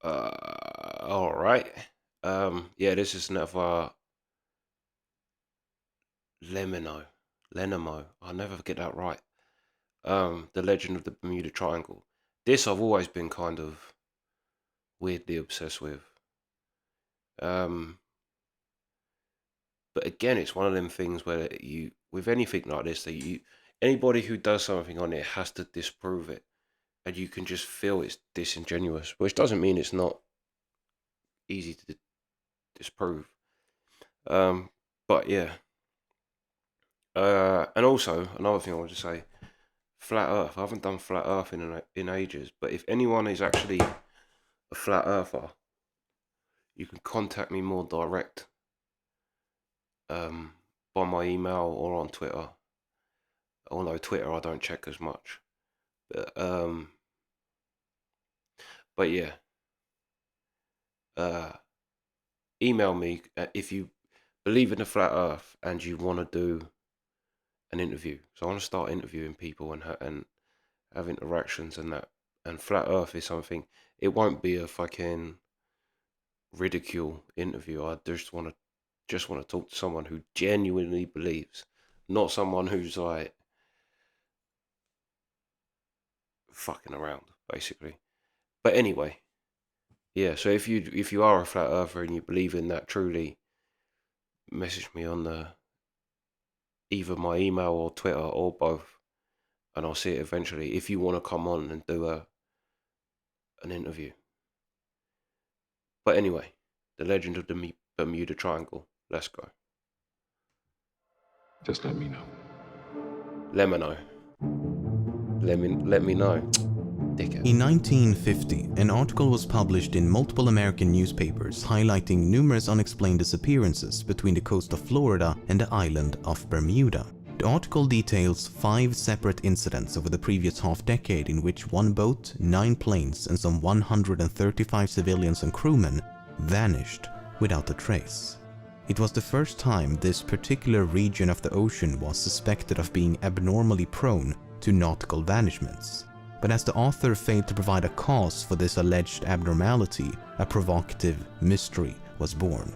All right. Yeah, this is another Lemino, Lenemo. I'll never get that right. The Legend of the Bermuda Triangle. This I've always been kind of weirdly obsessed with. Um, but again, it's one of them things where you, with anything like this, that anybody who does something on it has to disprove it, and you can just feel it's disingenuous, which doesn't mean it's not easy to disprove. Um, but yeah. And also another thing I want to say, flat Earth. I haven't done flat Earth in ages, but if anyone is actually a flat earther, you can contact me more direct, um, by my email or on Twitter. Although Twitter I don't check as much, but yeah, uh, email me if you believe in the flat Earth and you want to do an interview. So I want to start interviewing people and have interactions and that. And flat Earth is something. It won't be a fucking ridicule interview. I just want to talk to someone who genuinely believes, not someone who's like fucking around, basically. But anyway, yeah. So if you are a flat earther and you believe in that truly, message me on the either my email or Twitter or both, and I'll see it eventually. If you want to come on and do an interview. But anyway, the legend of the Bermuda Triangle. Let's go. Just let me know. LEMMiNO. Let me know. Dickhead. In 1950, an article was published in multiple American newspapers highlighting numerous unexplained disappearances between the coast of Florida and the island of Bermuda. The article details 5 separate incidents over the previous half-decade in which one boat, 9 planes, and some 135 civilians and crewmen vanished without a trace. It was the first time this particular region of the ocean was suspected of being abnormally prone to nautical vanishments. But as the author failed to provide a cause for this alleged abnormality, a provocative mystery was born.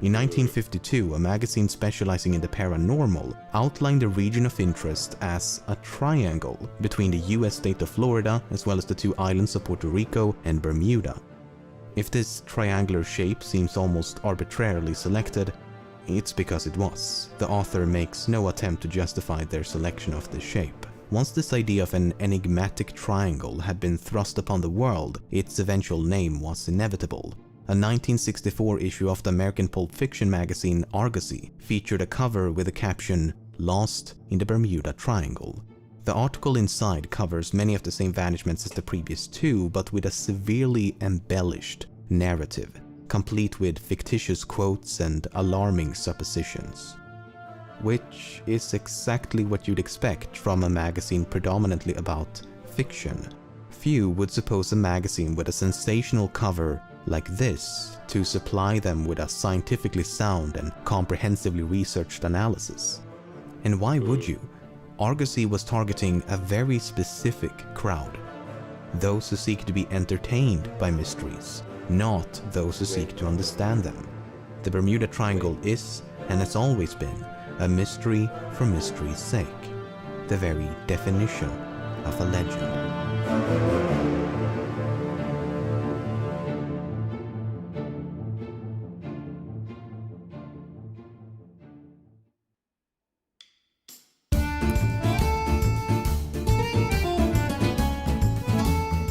In 1952, a magazine specializing in the paranormal outlined the region of interest as a triangle between the US state of Florida as well as the 2 islands of Puerto Rico and Bermuda. If this triangular shape seems almost arbitrarily selected, it's because it was. The author makes no attempt to justify their selection of this shape. Once this idea of an enigmatic triangle had been thrust upon the world, its eventual name was inevitable. A 1964 issue of the American pulp fiction magazine Argosy featured a cover with the caption, "Lost in the Bermuda Triangle." The article inside covers many of the same vanishments as the previous 2, but with a severely embellished narrative, complete with fictitious quotes and alarming suppositions. Which is exactly what you'd expect from a magazine predominantly about fiction. Few would suppose a magazine with a sensational cover like this to supply them with a scientifically sound and comprehensively researched analysis. And why would you? Argosy was targeting a very specific crowd. Those who seek to be entertained by mysteries, not those who seek to understand them. The Bermuda Triangle is, and has always been, a mystery for mystery's sake. The very definition of a legend.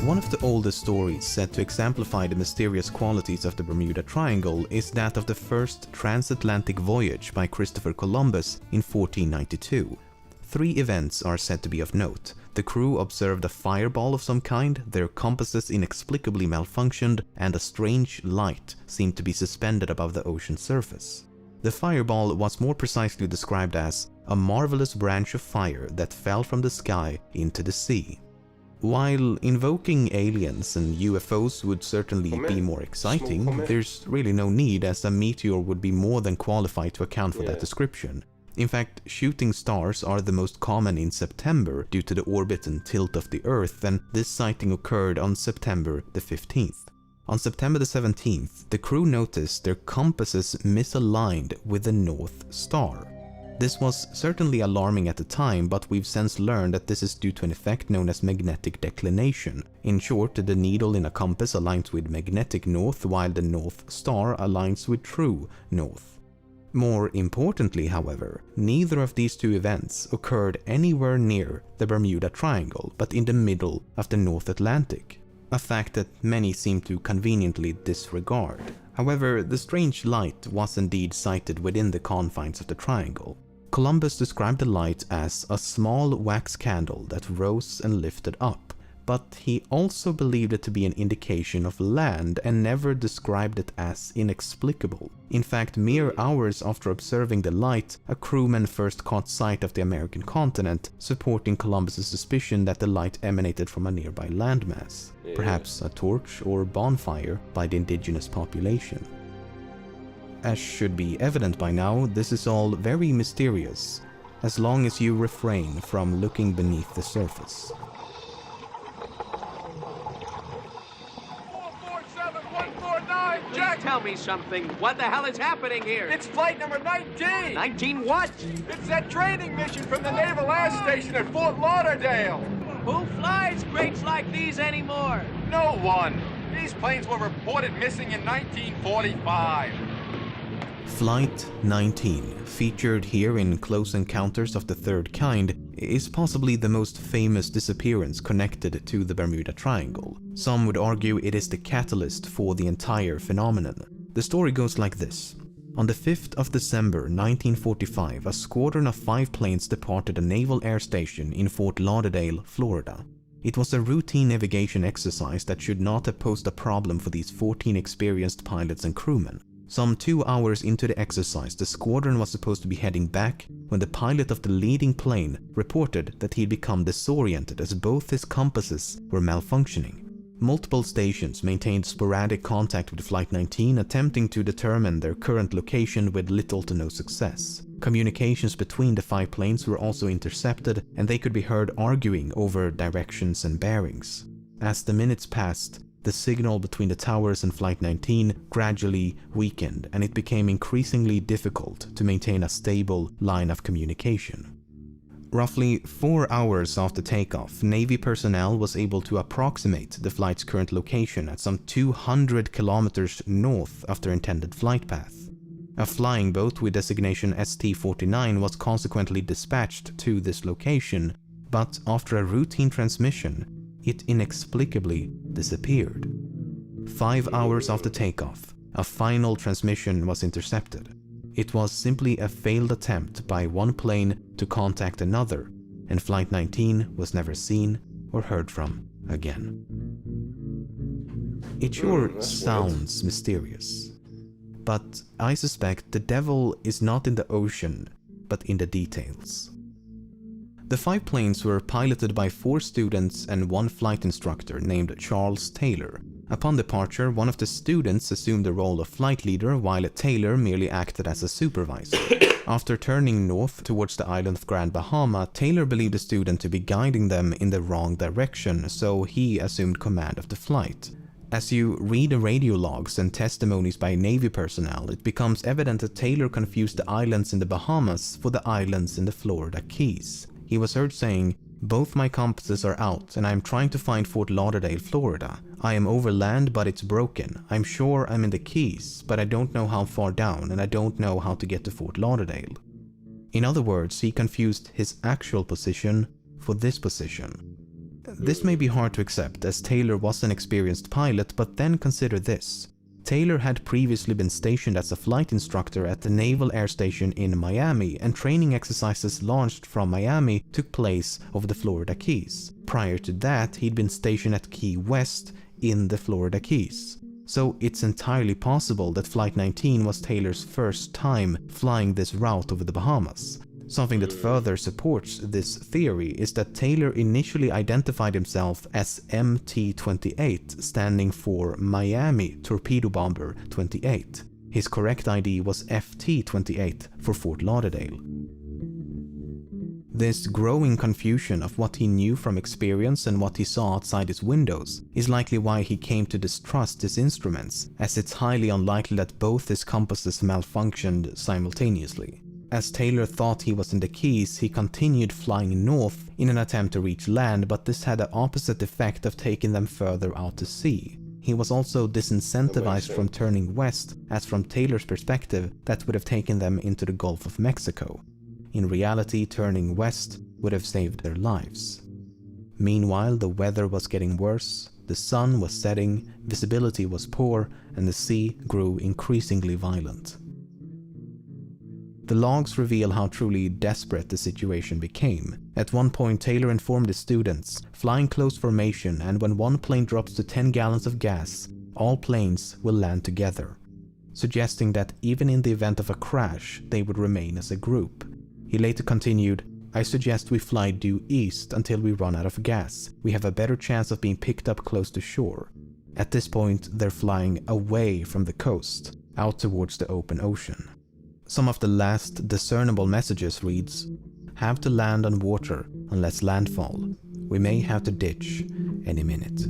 One of the oldest stories said to exemplify the mysterious qualities of the Bermuda Triangle is that of the first transatlantic voyage by Christopher Columbus in 1492. 3 events are said to be of note. The crew observed a fireball of some kind, their compasses inexplicably malfunctioned, and a strange light seemed to be suspended above the ocean surface. The fireball was more precisely described as a marvelous branch of fire that fell from the sky into the sea. While invoking aliens and UFOs would certainly be more exciting, there's really no need, as a meteor would be more than qualified to account for that description. In fact, shooting stars are the most common in September due to the orbit and tilt of the Earth, and this sighting occurred on September the 15th. On September the 17th, the crew noticed their compasses misaligned with the North Star. This was certainly alarming at the time, but we've since learned that this is due to an effect known as magnetic declination. In short, the needle in a compass aligns with magnetic north while the North Star aligns with true north. More importantly, however, neither of these two events occurred anywhere near the Bermuda Triangle, but in the middle of the North Atlantic, a fact that many seem to conveniently disregard. However, the strange light was indeed sighted within the confines of the triangle. Columbus described the light as a small wax candle that rose and lifted up, but he also believed it to be an indication of land and never described it as inexplicable. In fact, mere hours after observing the light, a crewman first caught sight of the American continent, supporting Columbus's suspicion that the light emanated from a nearby landmass, perhaps a torch or bonfire by the indigenous population. As should be evident by now, this is all very mysterious, as long as you refrain from looking beneath the surface. 447-149, Jack! Tell me something. What the hell is happening here? It's flight number 19! 19 what? It's that training mission from the Naval Air Station at Fort Lauderdale! Who flies crates like these anymore? No one! These planes were reported missing in 1945. Flight 19, featured here in Close Encounters of the Third Kind, is possibly the most famous disappearance connected to the Bermuda Triangle. Some would argue it is the catalyst for the entire phenomenon. The story goes like this. On the 5th of December 1945, a squadron of 5 planes departed a naval air station in Fort Lauderdale, Florida. It was a routine navigation exercise that should not have posed a problem for these 14 experienced pilots and crewmen. Some 2 hours into the exercise, the squadron was supposed to be heading back when the pilot of the leading plane reported that he'd become disoriented as both his compasses were malfunctioning. Multiple stations maintained sporadic contact with Flight 19, attempting to determine their current location with little to no success. Communications between the 5 planes were also intercepted, and they could be heard arguing over directions and bearings. As the minutes passed, the signal between the towers and Flight 19 gradually weakened, and it became increasingly difficult to maintain a stable line of communication. Roughly 4 hours after takeoff, Navy personnel was able to approximate the flight's current location at some 200 kilometers north of their intended flight path. A flying boat with designation ST-49 was consequently dispatched to this location, but after a routine transmission, it inexplicably disappeared. 5 hours after takeoff, a final transmission was intercepted. It was simply a failed attempt by one plane to contact another, and Flight 19 was never seen or heard from again. It sure sounds mysterious, but I suspect the devil is not in the ocean, but in the details. The 5 planes were piloted by 4 students and 1 flight instructor named Charles Taylor. Upon departure, one of the students assumed the role of flight leader while Taylor merely acted as a supervisor. After turning north towards the island of Grand Bahama, Taylor believed the student to be guiding them in the wrong direction, so he assumed command of the flight. As you read the radio logs and testimonies by Navy personnel, it becomes evident that Taylor confused the islands in the Bahamas for the islands in the Florida Keys. He was heard saying, "Both my compasses are out and I am trying to find Fort Lauderdale, Florida. I am over land but it's broken. I'm sure I'm in the Keys, but I don't know how far down and I don't know how to get to Fort Lauderdale." In other words, he confused his actual position for this position. This may be hard to accept as Taylor was an experienced pilot, but then consider this. Taylor had previously been stationed as a flight instructor at the Naval Air Station in Miami, and training exercises launched from Miami took place over the Florida Keys. Prior to that, he'd been stationed at Key West in the Florida Keys. So it's entirely possible that Flight 19 was Taylor's first time flying this route over the Bahamas. Something that further supports this theory is that Taylor initially identified himself as MT-28, standing for Miami Torpedo Bomber 28. His correct ID was FT-28 for Fort Lauderdale. This growing confusion of what he knew from experience and what he saw outside his windows is likely why he came to distrust his instruments, as it's highly unlikely that both his compasses malfunctioned simultaneously. As Taylor thought he was in the Keys, he continued flying north in an attempt to reach land, but this had the opposite effect of taking them further out to sea. He was also disincentivized from turning west, as from Taylor's perspective, that would have taken them into the Gulf of Mexico. In reality, turning west would have saved their lives. Meanwhile, the weather was getting worse, the sun was setting, visibility was poor, and the sea grew increasingly violent. The logs reveal how truly desperate the situation became. At one point, Taylor informed his students, flying close formation, and when one plane drops to 10 gallons of gas, all planes will land together, suggesting that even in the event of a crash, they would remain as a group. He later continued, "I suggest we fly due east until we run out of gas. We have a better chance of being picked up close to shore." At this point, they're flying away from the coast, out towards the open ocean. Some of the last discernible messages reads, "Have to land on water unless landfall. We may have to ditch any minute."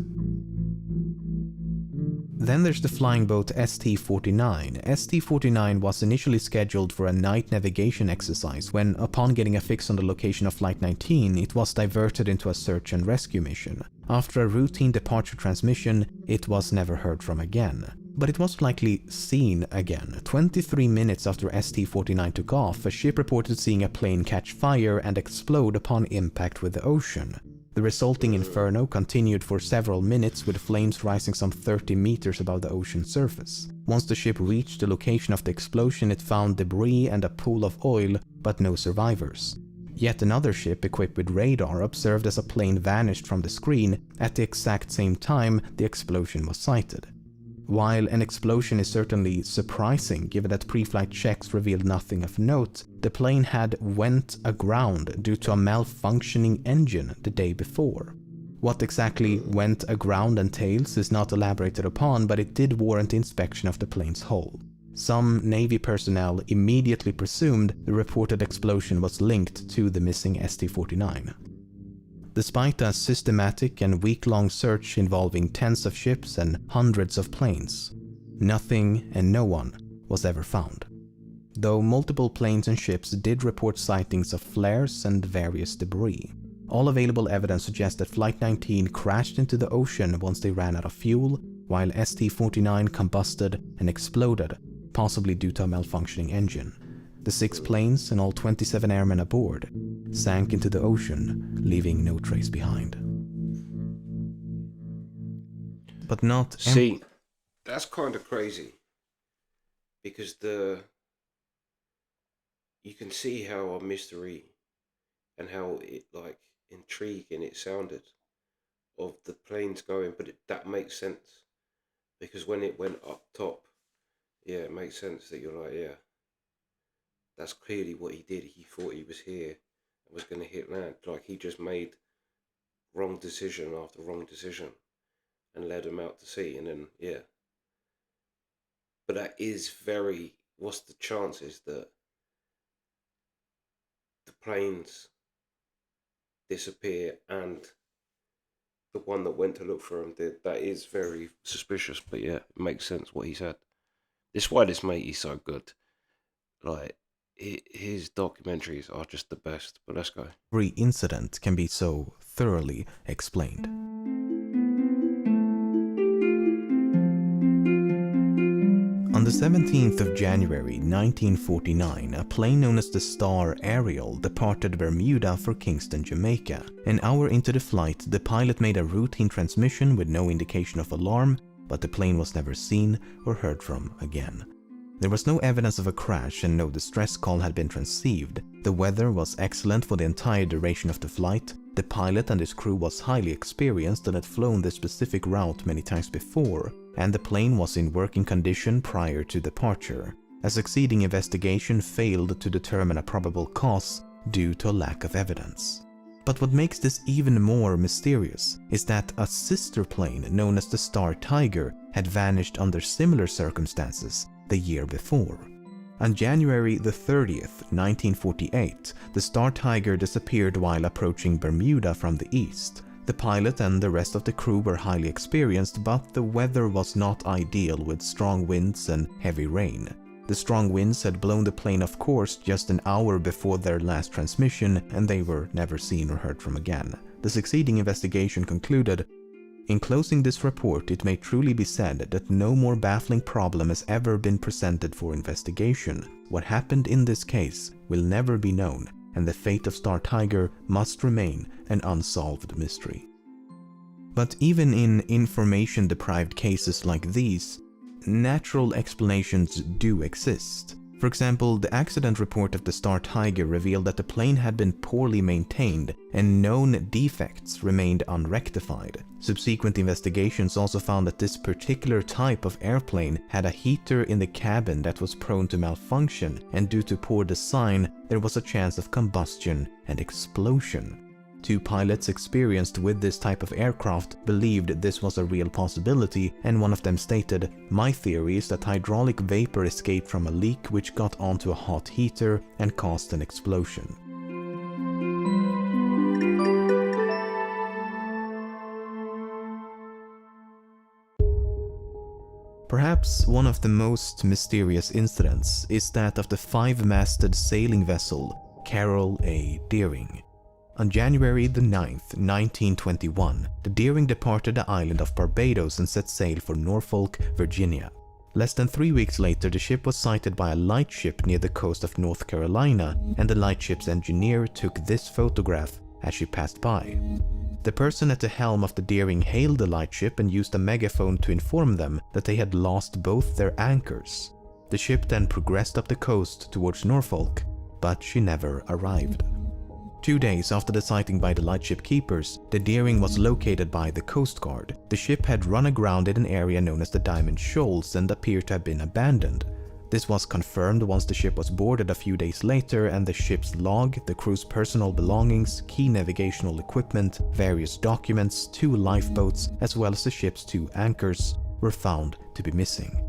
Then there's the flying boat ST-49. ST-49 was initially scheduled for a night navigation exercise when, upon getting a fix on the location of Flight 19, it was diverted into a search and rescue mission. After a routine departure transmission, it was never heard from again. But it was likely seen again. 23 minutes after ST-49 took off, a ship reported seeing a plane catch fire and explode upon impact with the ocean. The resulting inferno continued for several minutes, with flames rising some 30 meters above the ocean surface. Once the ship reached the location of the explosion, it found debris and a pool of oil, but no survivors. Yet another ship equipped with radar observed as a plane vanished from the screen at the exact same time the explosion was sighted. While an explosion is certainly surprising given that pre-flight checks revealed nothing of note, the plane had went aground due to a malfunctioning engine the day before. What exactly went aground entails is not elaborated upon, but it did warrant inspection of the plane's hull. Some Navy personnel immediately presumed the reported explosion was linked to the missing ST-49. Despite a systematic and week-long search involving tens of ships and hundreds of planes, nothing and no one was ever found. Though multiple planes and ships did report sightings of flares and various debris. All available evidence suggests that Flight 19 crashed into the ocean once they ran out of fuel, while ST-49 combusted and exploded, possibly due to a malfunctioning engine. The 6 planes and all 27 airmen aboard sank into the ocean, leaving no trace behind. But not... See, that's kind of crazy. Because you can see how a mystery and how it, like, intriguing it sounded of the planes going, but that makes sense. Because when it went up top, yeah, it makes sense that you're like, yeah, that's clearly what he did. He thought he was here and was going to hit land. Like, he just made wrong decision after wrong decision and led him out to sea. And then, yeah. But that is very, what's the chances that the planes disappear and the one that went to look for him did? That is very suspicious. But yeah, it makes sense what he said. This is why this mate is so good. Like, his documentaries are just the best, but let's go. Every incident can be so thoroughly explained. On the 17th of January 1949, a plane known as the Star Ariel departed Bermuda for Kingston, Jamaica. An hour into the flight, the pilot made a routine transmission with no indication of alarm, but the plane was never seen or heard from again. There was no evidence of a crash and no distress call had been received. The weather was excellent for the entire duration of the flight. The pilot and his crew was highly experienced and had flown this specific route many times before, and the plane was in working condition prior to departure. A succeeding investigation failed to determine a probable cause due to a lack of evidence. But what makes this even more mysterious is that a sister plane known as the Star Tiger had vanished under similar circumstances the year before. On January the 30th, 1948, the Star Tiger disappeared while approaching Bermuda from the east. The pilot and the rest of the crew were highly experienced, but the weather was not ideal with strong winds and heavy rain. The strong winds had blown the plane off course just an hour before their last transmission, and they were never seen or heard from again. The succeeding investigation concluded, "In closing this report, it may truly be said that no more baffling problem has ever been presented for investigation. What happened in this case will never be known, and the fate of Star Tiger must remain an unsolved mystery." But even in information-deprived cases like these, natural explanations do exist. For example, the accident report of the Star Tiger revealed that the plane had been poorly maintained and known defects remained unrectified. Subsequent investigations also found that this particular type of airplane had a heater in the cabin that was prone to malfunction, and due to poor design, there was a chance of combustion and explosion. 2 pilots experienced with this type of aircraft believed this was a real possibility, and one of them stated, "My theory is that hydraulic vapor escaped from a leak which got onto a hot heater and caused an explosion." Perhaps one of the most mysterious incidents is that of the 5-masted sailing vessel Carol A. Deering. On January the 9th, 1921, the Deering departed the island of Barbados and set sail for Norfolk, Virginia. Less than 3 weeks later, the ship was sighted by a lightship near the coast of North Carolina, and the lightship's engineer took this photograph as she passed by. The person at the helm of the Deering hailed the lightship and used a megaphone to inform them that they had lost both their anchors. The ship then progressed up the coast towards Norfolk, but she never arrived. 2 days after the sighting by the lightship keepers, the Deering was located by the Coast Guard. The ship had run aground in an area known as the Diamond Shoals and appeared to have been abandoned. This was confirmed once the ship was boarded a few days later, and the ship's log, the crew's personal belongings, key navigational equipment, various documents, 2 lifeboats, as well as the ship's 2 anchors were found to be missing.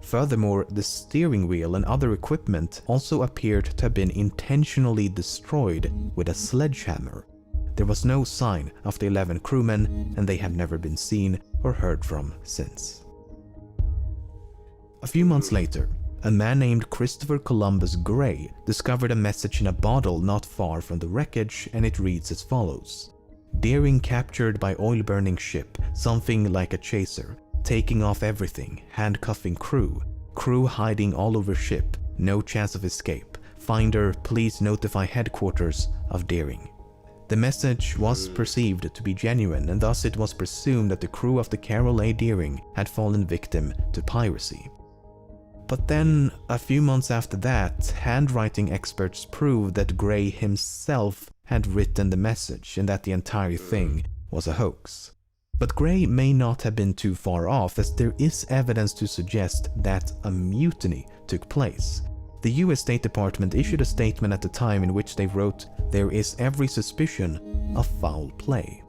Furthermore, the steering wheel and other equipment also appeared to have been intentionally destroyed with a sledgehammer. There was no sign of the 11 crewmen, and they have never been seen or heard from since. A few months later, a man named Christopher Columbus Gray discovered a message in a bottle not far from the wreckage, and it reads as follows: "Deering captured by oil-burning ship, something like a chaser. Taking off everything, handcuffing crew. Crew hiding all over ship, no chance of escape. Finder, please notify headquarters of Deering." The message was perceived to be genuine, and thus it was presumed that the crew of the Carol A. Deering had fallen victim to piracy. But then, a few months after that, handwriting experts proved that Gray himself had written the message and that the entire thing was a hoax. But Gray may not have been too far off, as there is evidence to suggest that a mutiny took place. The US State Department issued a statement at the time in which they wrote, "There is every suspicion of foul play."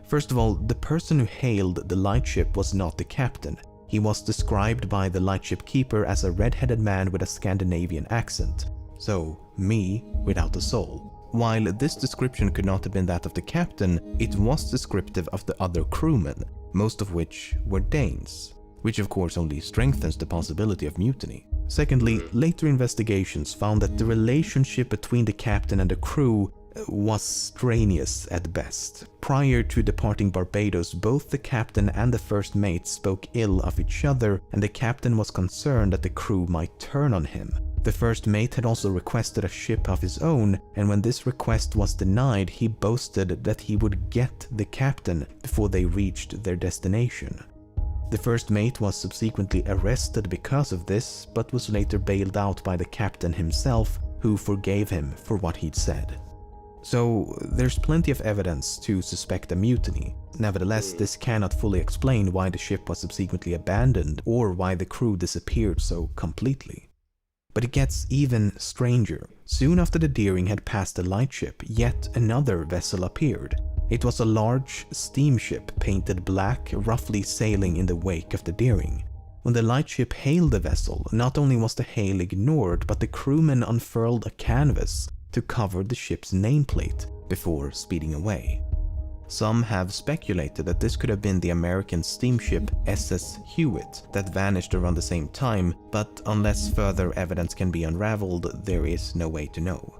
First of all, the person who hailed the lightship was not the captain. He was described by the lightship keeper as a red-headed man with a Scandinavian accent. So, me without a soul. While this description could not have been that of the captain, it was descriptive of the other crewmen, most of which were Danes, which of course only strengthens the possibility of mutiny. Secondly, later investigations found that the relationship between the captain and the crew was strenuous at best. Prior to departing Barbados, both the captain and the first mate spoke ill of each other, and the captain was concerned that the crew might turn on him. The first mate had also requested a ship of his own, and when this request was denied, he boasted that he would get the captain before they reached their destination. The first mate was subsequently arrested because of this, but was later bailed out by the captain himself, who forgave him for what he'd said. So there's plenty of evidence to suspect a mutiny. Nevertheless, this cannot fully explain why the ship was subsequently abandoned or why the crew disappeared so completely. But it gets even stranger. Soon after the Deering had passed the lightship, yet another vessel appeared. It was a large steamship painted black, roughly sailing in the wake of the Deering. When the lightship hailed the vessel, not only was the hail ignored, but the crewmen unfurled a canvas to cover the ship's nameplate before speeding away. Some have speculated that this could have been the American steamship SS Hewitt that vanished around the same time, but unless further evidence can be unraveled, there is no way to know.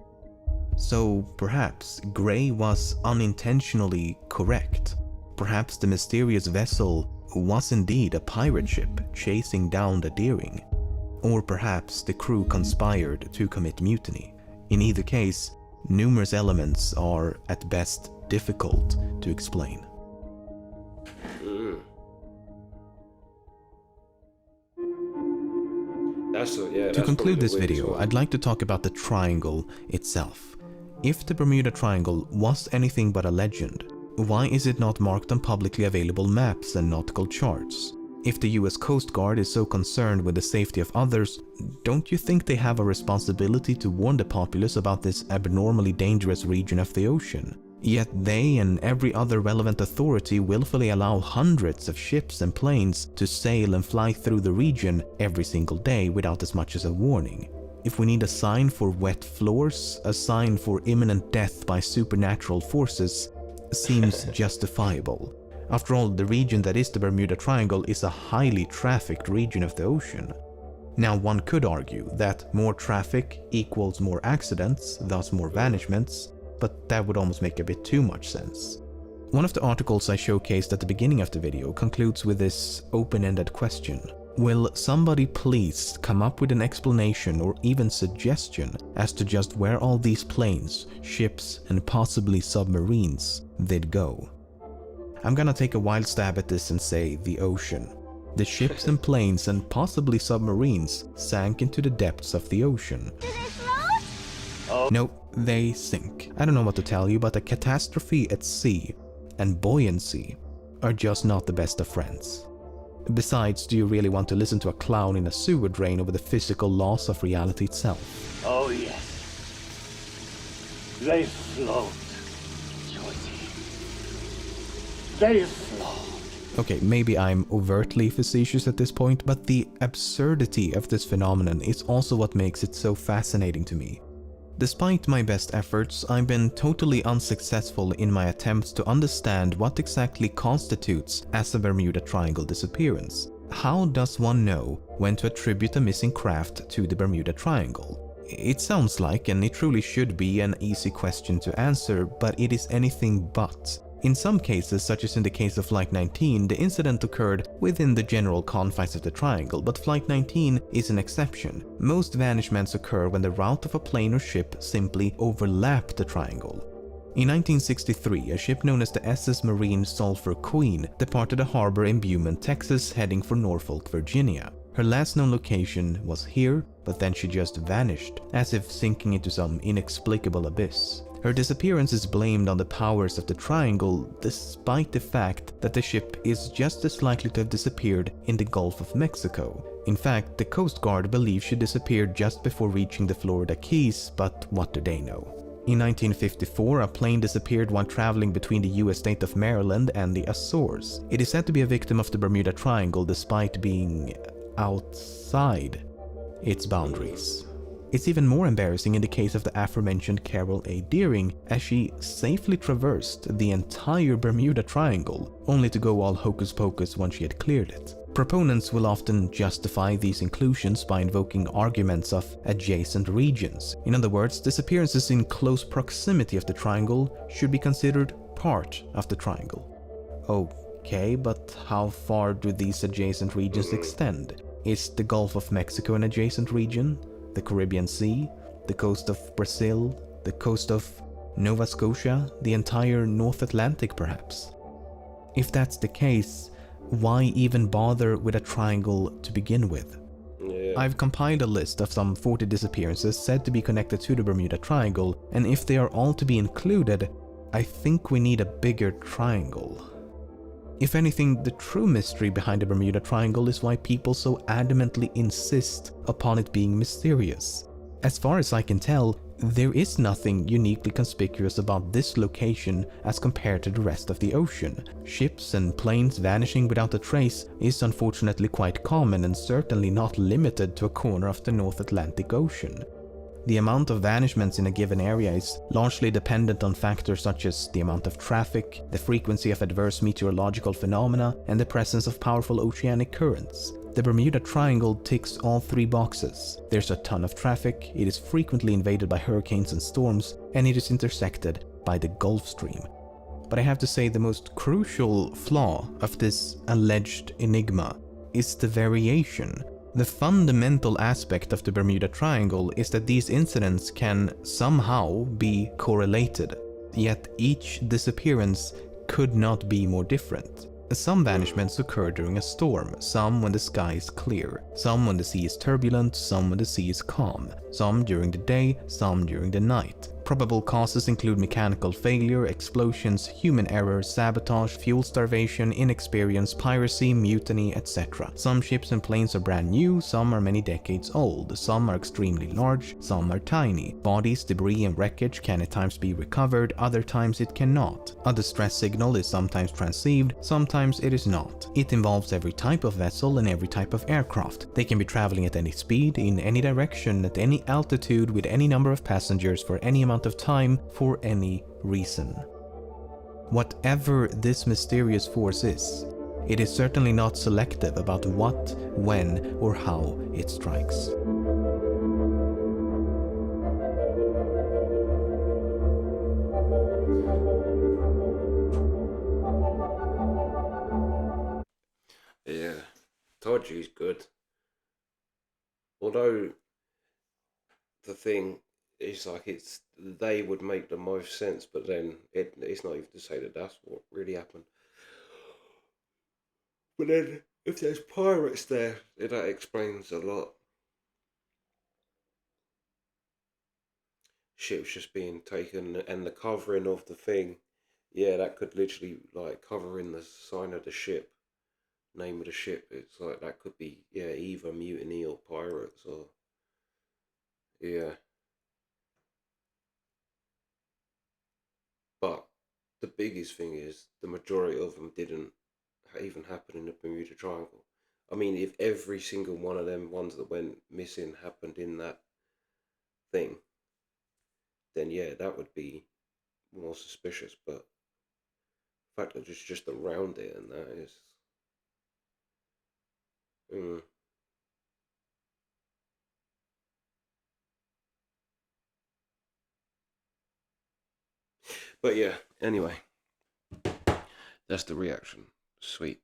So perhaps Gray was unintentionally correct. Perhaps the mysterious vessel was indeed a pirate ship chasing down the Deering. Or perhaps the crew conspired to commit mutiny. In either case, numerous elements are at best difficult to explain. To conclude this video, I'd like to talk about the triangle itself. If the Bermuda Triangle was anything but a legend, why is it not marked on publicly available maps and nautical charts? If the US Coast Guard is so concerned with the safety of others, don't you think they have a responsibility to warn the populace about this abnormally dangerous region of the ocean? Yet they and every other relevant authority willfully allow hundreds of ships and planes to sail and fly through the region every single day without as much as a warning. If we need a sign for wet floors, a sign for imminent death by supernatural forces seems justifiable. After all, the region that is the Bermuda Triangle is a highly trafficked region of the ocean. Now, one could argue that more traffic equals more accidents, thus more vanishments, but that would almost make a bit too much sense. One of the articles I showcased at the beginning of the video concludes with this open-ended question. Will somebody please come up with an explanation or even suggestion as to just where all these planes, ships, and possibly submarines did go? I'm gonna take a wild stab at this and say the ocean. The ships and planes and possibly submarines sank into the depths of the ocean. Do they float? Oh. No, they sink. I don't know what to tell you, but a catastrophe at sea and buoyancy are just not the best of friends. Besides, do you really want to listen to a clown in a sewer drain over the physical laws of reality itself? Oh yes. They float, Georgie. They float. Okay, maybe I'm overtly facetious at this point, but the absurdity of this phenomenon is also what makes it so fascinating to me. Despite my best efforts, I've been totally unsuccessful in my attempts to understand what exactly constitutes as a Bermuda Triangle disappearance. How does one know when to attribute a missing craft to the Bermuda Triangle? It sounds like, and it truly should be, an easy question to answer, but it is anything but. In some cases, such as in the case of Flight 19, the incident occurred within the general confines of the triangle, but Flight 19 is an exception. Most vanishments occur when the route of a plane or ship simply overlapped the triangle. In 1963, a ship known as the SS Marine Sulphur Queen departed a harbor in Beaumont, Texas, heading for Norfolk, Virginia. Her last known location was here, but then she just vanished, as if sinking into some inexplicable abyss. Her disappearance is blamed on the powers of the triangle, despite the fact that the ship is just as likely to have disappeared in the Gulf of Mexico. In fact, the Coast Guard believes she disappeared just before reaching the Florida Keys, but what do they know? In 1954, a plane disappeared while traveling between the US state of Maryland and the Azores. It is said to be a victim of the Bermuda Triangle despite being outside its boundaries. It's even more embarrassing in the case of the aforementioned Carol A. Deering, as she safely traversed the entire Bermuda Triangle, only to go all hocus pocus once she had cleared it. Proponents will often justify these inclusions by invoking arguments of adjacent regions. In other words, disappearances in close proximity of the triangle should be considered part of the triangle. Okay, but how far do these adjacent regions extend? Is the Gulf of Mexico an adjacent region? The Caribbean Sea, the coast of Brazil, the coast of Nova Scotia, the entire North Atlantic perhaps? If that's the case, why even bother with a triangle to begin with? Yeah. I've compiled a list of some 40 disappearances said to be connected to the Bermuda Triangle, and if they are all to be included, I think we need a bigger triangle. If anything, the true mystery behind the Bermuda Triangle is why people so adamantly insist upon it being mysterious. As far as I can tell, There is nothing uniquely conspicuous about this location as compared to the rest of the ocean. Ships and planes vanishing without a trace is unfortunately quite common and certainly not limited to a corner of the North Atlantic Ocean. The amount of vanishments in a given area is largely dependent on factors such as the amount of traffic, the frequency of adverse meteorological phenomena, and the presence of powerful oceanic currents. The Bermuda Triangle ticks all three boxes. There's a ton of traffic, it is frequently invaded by hurricanes and storms, and it is intersected by the Gulf Stream. But I have to say the most crucial flaw of this alleged enigma is the variation. The fundamental aspect of the Bermuda Triangle is that these incidents can somehow be correlated, yet each disappearance could not be more different. Some vanishments occur during a storm, some when the sky is clear, some when the sea is turbulent, some when the sea is calm, some during the day, some during the night. Probable causes include mechanical failure, explosions, human error, sabotage, fuel starvation, inexperience, piracy, mutiny, etc. Some ships and planes are brand new, some are many decades old, some are extremely large, some are tiny. Bodies, debris and wreckage can at times be recovered, other times it cannot. A distress signal is sometimes transceived, sometimes it is not. It involves every type of vessel and every type of aircraft. They can be traveling at any speed, in any direction, at any altitude, with any number of passengers for any amount of time, for any reason. Whatever this mysterious force is, it is certainly not selective about what, when, or how it strikes. Yeah, told you he's good. Although the thing is, like, it's they would make the most sense, but then it's not even to say that that's what really happened. But then if there's pirates there, that explains a lot. Ships just being taken and the covering of the thing, yeah, that could literally like covering the sign of the ship, name of the ship. It's like that could be, yeah, either mutiny or pirates, or yeah. But the biggest thing is the majority of them didn't even happen in the Bermuda Triangle. I mean, if every single one of them ones that went missing happened in that thing, then yeah, that would be more suspicious. But the fact that it's just around it and that is, mm. But yeah, anyway, that's the reaction. Sweet.